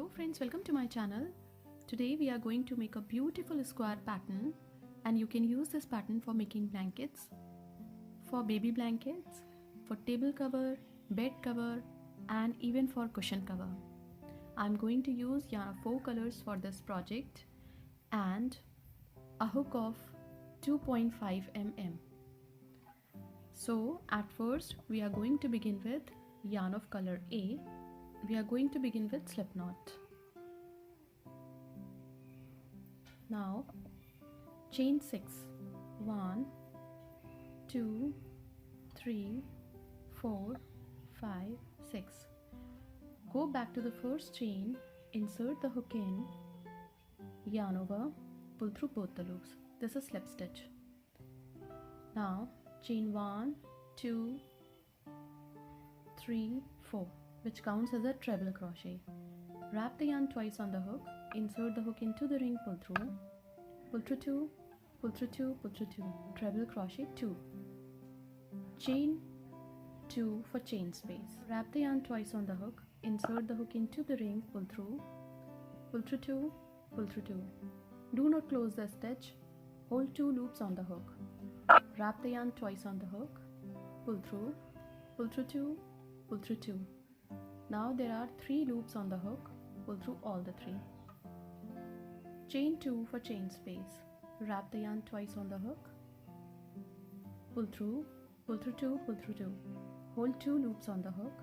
Hello friends, welcome to my channel. Today we are going to make a beautiful square pattern, and you can use this pattern for making blankets, for baby blankets, for table cover, bed cover, and even for cushion cover. I'm going to use yarn of 4 colors for this project and a hook of 2.5 mm. So at first we are going to begin with yarn of color A. We are going to begin with slip knot. Now chain 6, 1, 2, 3, 4, 5, 6. Go back to the first chain, insert the hook in, yarn over, pull through both the loops. This is slip stitch. Now chain 1, 2, 3, 4, which counts as a treble crochet. Wrap the yarn twice on the hook, insert the hook into the ring, pull through 2, pull through 2, pull through 2, treble crochet 2, chain 2 for chain space. Wrap the yarn twice on the hook, insert the hook into the ring, pull through 2, pull through 2. Do not close the stitch, hold 2 loops on the hook. Wrap the yarn twice on the hook, pull through 2, pull through 2. Now there are 3 loops on the hook, pull through all the 3. Chain 2 for chain space. Wrap the yarn twice on the hook, pull through 2, pull through 2. Hold 2 loops on the hook,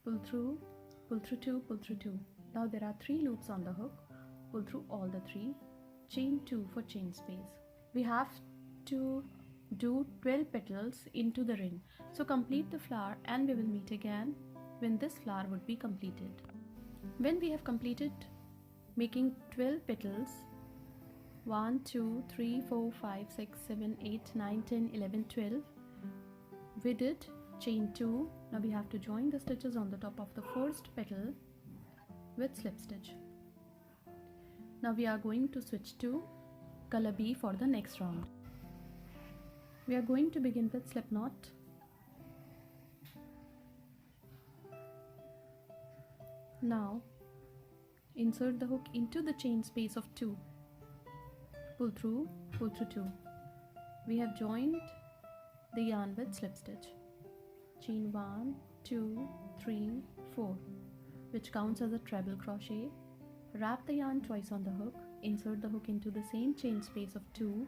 pull through 2, pull through 2. Now there are 3 loops on the hook, pull through all the 3. Chain 2 for chain space. We have to do 12 petals into the ring. So complete the flower and we will meet again when this flower would be completed. When we have completed making 12 petals, 1, 2, 3, 4, 5, 6, 7, 8, 9, 10, 11, 12, we did chain 2. Now we have to join the stitches on the top of the first petal with slip stitch. Now we are going to switch to color B for the next round. We are going to begin with slip knot. Now insert the hook into the chain space of 2, pull through 2. We have joined the yarn with slip stitch. Chain 1, 2, 3, 4, which counts as a treble crochet. Wrap the yarn twice on the hook, insert the hook into the same chain space of 2,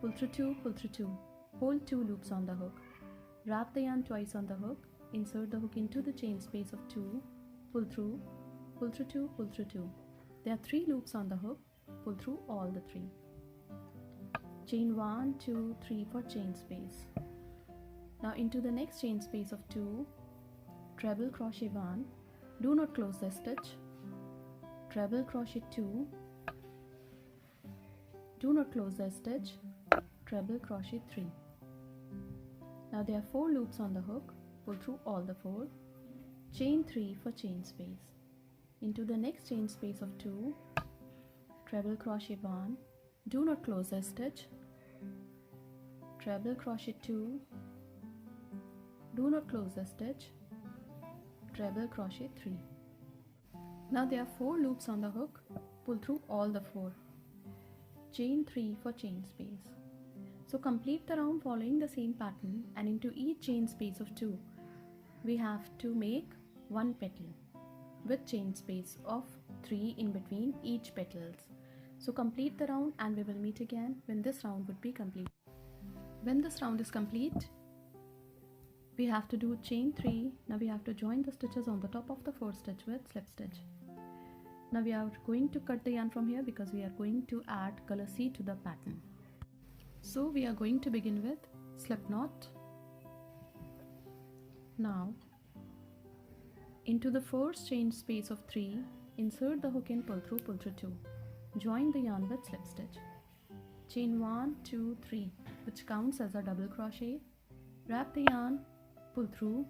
pull through 2, pull through 2. Hold 2 loops on the hook. Wrap the yarn twice on the hook, insert the hook into the chain space of 2, pull through 2, pull through 2. There are 3 loops on the hook, pull through all the 3. Chain 1, 2, 3 for chain space. Now into the next chain space of 2, treble crochet 1, do not close the stitch, treble crochet 2, do not close the stitch, treble crochet 3. Now there are 4 loops on the hook, pull through all the 4, chain 3 for chain space. Into the next chain space of 2, treble crochet 1, do not close the stitch, treble crochet 2, do not close the stitch, treble crochet 3. Now there are 4 loops on the hook, pull through all the 4, chain 3 for chain space. So complete the round following the same pattern, and into each chain space of 2 we have to make 1 petal with chain space of 3 in between each petals. So complete the round and we will meet again when this round would be complete. When this round is complete, we have to do chain 3. Now we have to join the stitches on the top of the first stitch with slip stitch. Now we are going to cut the yarn from here because we are going to add color C to the pattern. So we are going to begin with slip knot. Now into the first chain space of 3, insert the hook in, pull through 2. Join the yarn with slip stitch. Chain 1, 2, 3, which counts as a double crochet. Wrap the yarn, pull through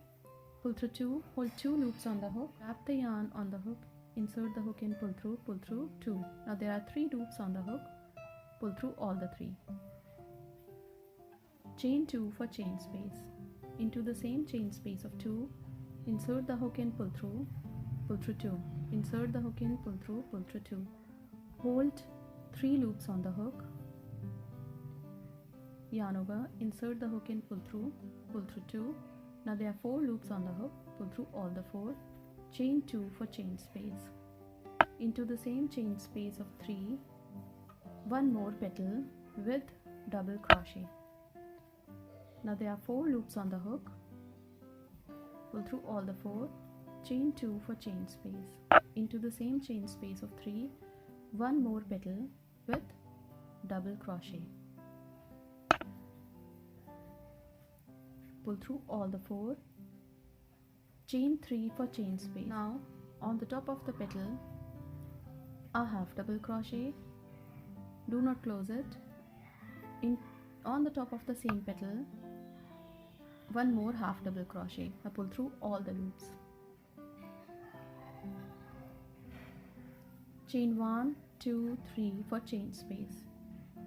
2, hold 2 loops on the hook. Wrap the yarn on the hook, insert the hook in, pull through 2. Now there are 3 loops on the hook, pull through all the 3. Chain 2 for chain space. Into the same chain space of 2, insert the hook and pull through pull through 2, insert the hook in, pull through 2, hold 3 loops on the hook, yarn over, insert the hook in, pull through 2. Now there are 4 loops on the hook, pull through all the 4, chain 2 for chain space. Into the same chain space of 3, 1 more petal with double crochet. Now there are 4 loops on the hook, pull through all the 4, chain 2 for chain space. Into the same chain space of 3, 1 more petal with double crochet. Pull through all the 4, chain 3 for chain space. Now on the top of the petal, a half double crochet, do not close it. On the top of the same petal, 1 more half double crochet. Now pull through all the loops. Chain 1, 2, 3 for chain space.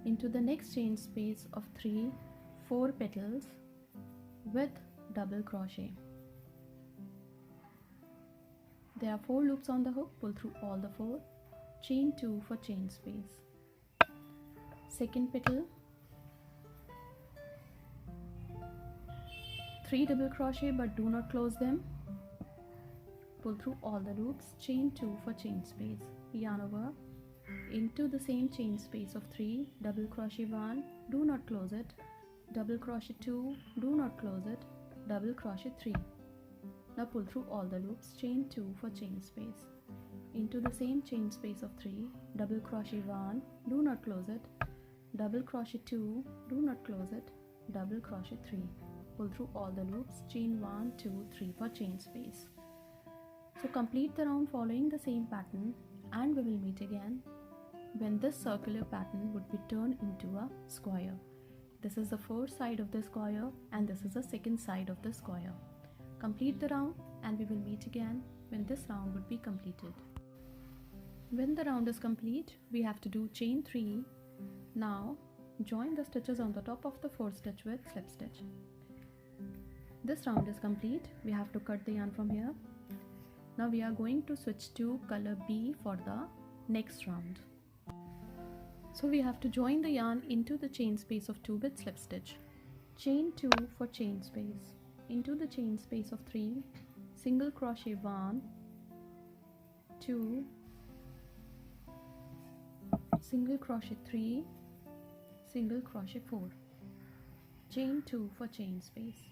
Into the next chain space of 3, 4 petals with double crochet. There are 4 loops on the hook, pull through all the 4, chain 2 for chain space. Second petal, 3 double crochet but do not close them. Pull through all the loops, chain 2 for chain space, yarn over, into the same chain space of 3, double crochet 1, do not close it, double crochet 2, do not close it, double crochet 3. Now pull through all the loops, chain 2 for chain space. Into the same chain space of 3, double crochet 1, do not close it, double crochet 2, do not close it, double crochet 3. Pull through all the loops, chain 1, 2, 3 for chain space. So complete the round following the same pattern, and we will meet again when this circular pattern would be turned into a square. This is the first side of the square and this is the second side of the square. Complete the round and we will meet again when this round would be completed. When the round is complete, we have to do chain 3. Now join the stitches on the top of the 4th stitch with slip stitch. This round is complete. We have to cut the yarn from here. Now we are going to switch to color B for the next round. So we have to join the yarn into the chain space of 2 with slip stitch. Chain 2 for chain space. Into the chain space of 3, single crochet 1, 2, single crochet 3, single crochet 4, chain 2 for chain space.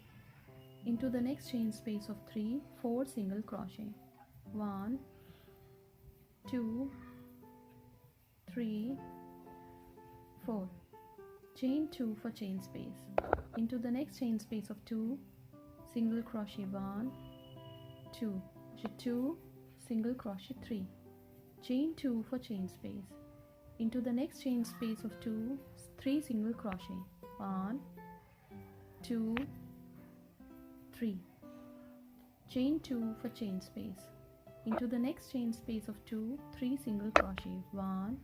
Into the next chain space of 3, 4 single crochet, 1, 2, 3, 4, chain 2 for chain space. Into the next chain space of 2, single crochet 1, 2, 2, single crochet 3, chain 2 for chain space. Into the next chain space of 2, 3 single crochet, 1, 2, 3, chain 2 for chain space. Into the next chain space of 2, 3 single crochet, 1,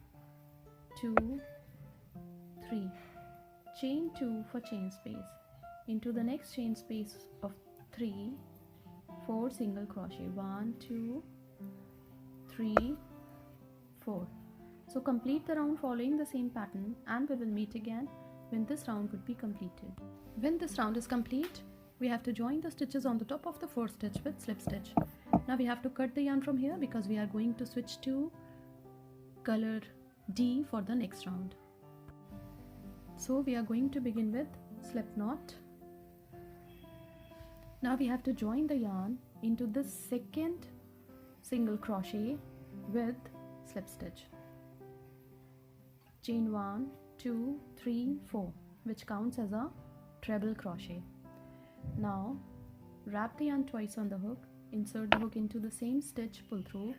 2, 3, chain 2 for chain space. Into the next chain space of 3, 4 single crochet, 1, 2, 3, 4. So complete the round following the same pattern and we will meet again when this round would be completed. When this round is complete, we have to join the stitches on the top of the 4th stitch with slip stitch. Now we have to cut the yarn from here because we are going to switch to color D for the next round. So we are going to begin with slip knot. Now we have to join the yarn into the second single crochet with slip stitch. Chain 1, 2, 3, 4, which counts as a treble crochet. Now wrap the yarn twice on the hook, insert the hook into the same stitch, pull through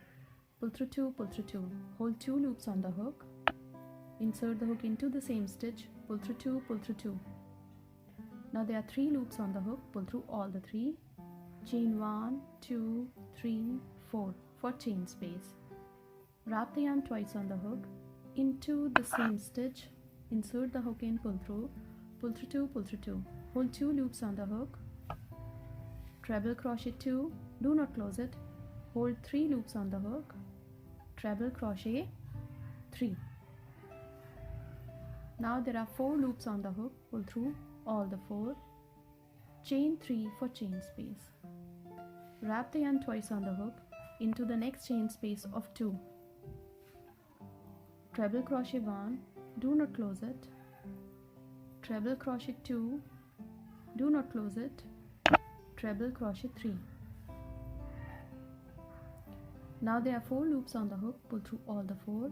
2, pull through 2, hold 2 loops on the hook, insert the hook into the same stitch, pull through 2, pull through 2. Now there are 3 loops on the hook, pull through all the 3, chain 1, 2, 3, 4 for chain space. Wrap the yarn twice on the hook, into the same stitch, insert the hook in, pull through 2, pull through 2, hold 2 loops on the hook, treble crochet 2, do not close it, hold 3 loops on the hook, treble crochet 3. Now there are 4 loops on the hook, pull through all the 4, chain 3 for chain space. Wrap the yarn twice on the hook into the next chain space of 2. Treble crochet 1, do not close it. Treble crochet 2, do not close it. Treble crochet 3. Now there are 4 loops on the hook, pull through all the 4,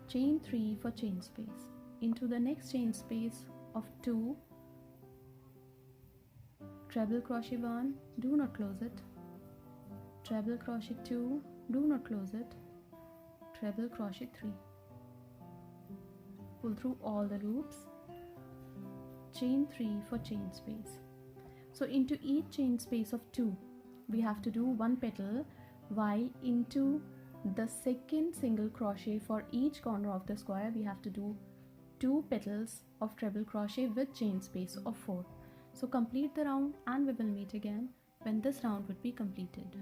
chain 3 for chain space. Into the next chain space of 2, treble crochet 1, do not close it. Treble crochet 2, do not close it. Treble crochet 3. Pull through all the loops, chain 3 for chain space. So into each chain space of 2 we have to do 1 petal, while into the second single crochet for each corner of the square we have to do 2 petals of treble crochet with chain space of 4. So complete the round and we will meet again when this round would be completed.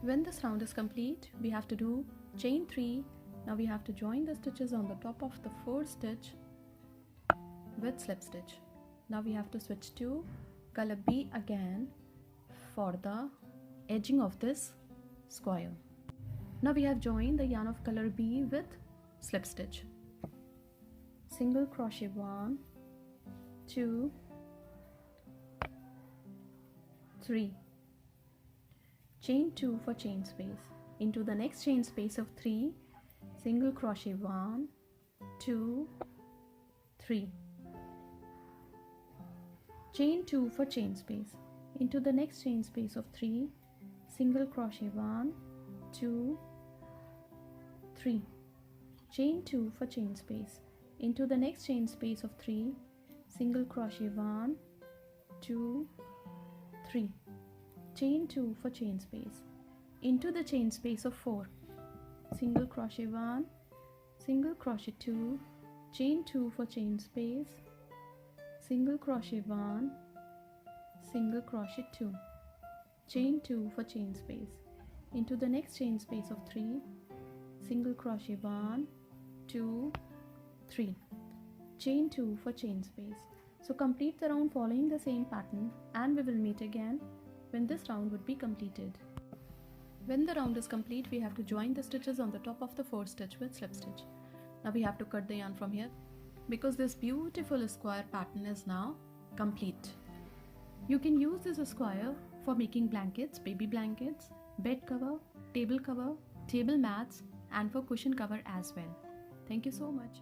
When this round is complete, we have to do chain 3. Now we have to join the stitches on the top of the 4th stitch with slip stitch. Now we have to switch to color B again for the edging of this square. Now we have joined the yarn of color B with slip stitch. Single crochet 1, 2, 3, chain 2 for chain space. Into the next chain space of 3, single crochet 1, 2, 3, chain 2 for chain space. Into the next chain space of 3, single crochet 1, 2, 3, chain 2 for chain space. Into the next chain space of 3, single crochet 1, 2, 3, chain 2 for chain space. Into the chain space of 4, single crochet 1, single crochet 2, chain 2 for chain space, single crochet 1, single crochet 2, chain 2 for chain space. Into the next chain space of 3, single crochet 1, 2, 3, chain 2 for chain space. So complete the round following the same pattern and we will meet again when this round would be completed. When the round is complete, we have to join the stitches on the top of the 4th stitch with slip stitch. Now we have to cut the yarn from here because this beautiful square pattern is now complete. You can use this square for making blankets, baby blankets, bed cover, table mats, and for cushion cover as well. Thank you so much.